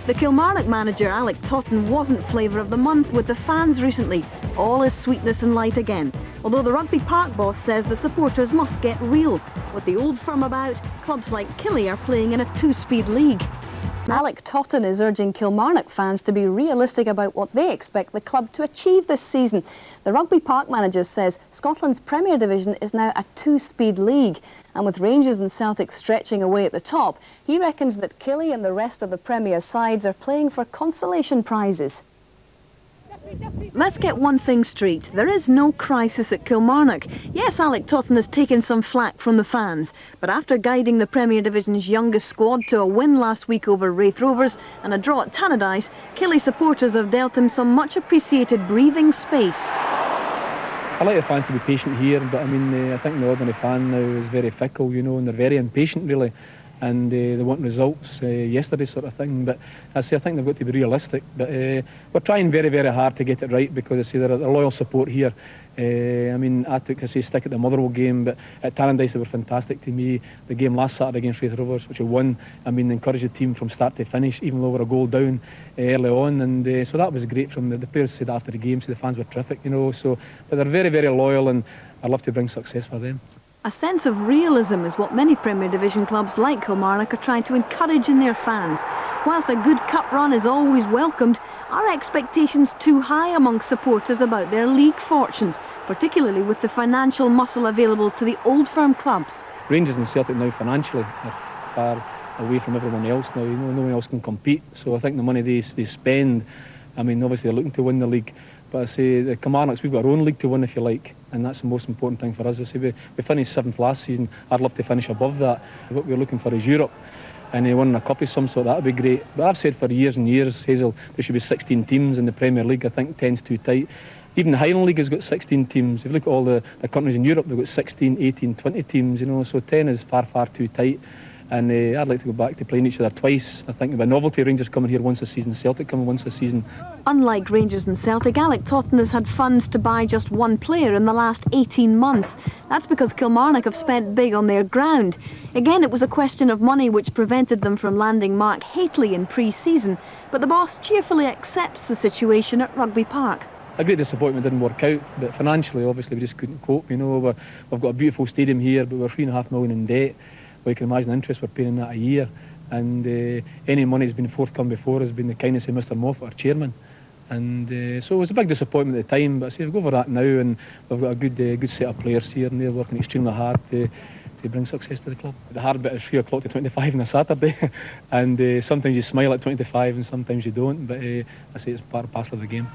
The Kilmarnock manager, Alex Totten, wasn't flavour of the month with the fans recently. All is sweetness and light again. Although the Rugby Park boss says the supporters must get real. With the old firm about, clubs like Killie are playing in a two-speed league. Alex Totten is urging Kilmarnock fans to be realistic about what they expect the club to achieve this season. The Rugby Park manager says Scotland's Premier Division is now a two-speed league, and with Rangers and Celtic stretching away at the top, he reckons that Killie and the rest of the Premier sides are playing for consolation prizes. Let's get one thing straight. There is no crisis at Kilmarnock. Yes, Alex Totten has taken some flack from the fans, but after guiding the Premier Division's youngest squad to a win last week over Wraith Rovers and a draw at Tannadice, Killie supporters have dealt him some much appreciated breathing space. I like the fans to be patient here, but I mean, I think the ordinary fan now is very fickle, you know, and they're very impatient really. And they want results yesterday sort of thing, but I think they've got to be realistic. But we're trying very, very hard to get it right, because I say there are loyal support here. I mean, I took stick at the Motherwell game, but at Tannadice they were fantastic to me. The game last Saturday against Wraith Rovers, which we won, I mean, encouraged the team from start to finish, even though we were a goal down early on, and so that was great from the players said after the game, so the fans were terrific, you know. So, but they're very, very loyal, and I'd love to bring success for them. A sense of realism is what many Premier Division clubs like Kilmarnock are trying to encourage in their fans. Whilst a good cup run is always welcomed, are expectations too high among supporters about their league fortunes, particularly with the financial muscle available to the old firm clubs? Rangers and Celtic now financially are far away from everyone else now. You know, no one else can compete. So I think the money they spend, I mean, obviously they're looking to win the league. But I say the Kilmarnocks, we've got our own league to win, if you like, and that's the most important thing for us. I say we finished 7th last season. I'd love to finish above that. What we're looking for is Europe, and winning a cup of some sort, that would be great. But I've said for years and years, Hazel, there should be 16 teams in the Premier League. I think 10's too tight. Even the Highland League has got 16 teams. If you look at all the countries in Europe, they've got 16, 18, 20 teams, you know, so 10 is far, far too tight. And I'd like to go back to playing each other twice. I think about novelty, Rangers coming here once a season, Celtic coming once a season. Unlike Rangers and Celtic, Alex Totten has had funds to buy just one player in the last 18 months. That's because Kilmarnock have spent big on their ground. Again, it was a question of money which prevented them from landing Mark Hateley in pre-season, but the boss cheerfully accepts the situation at Rugby Park. A great disappointment didn't work out, but financially, obviously, we just couldn't cope. You know, we've got a beautiful stadium here, but we're £3.5 million in debt. Well, you can imagine the interest we're paying in that a year, and any money that's been forthcome before has been the kindness of Mr. Moffat, our chairman, and so it was a big disappointment at the time. But I say we've got over that now, and we've got a good set of players here, and they're working extremely hard to bring success to the club. The hard bit is 3 o'clock to 25 on a Saturday, and sometimes you smile at 25 and sometimes you don't. But I say it's part and parcel of the game.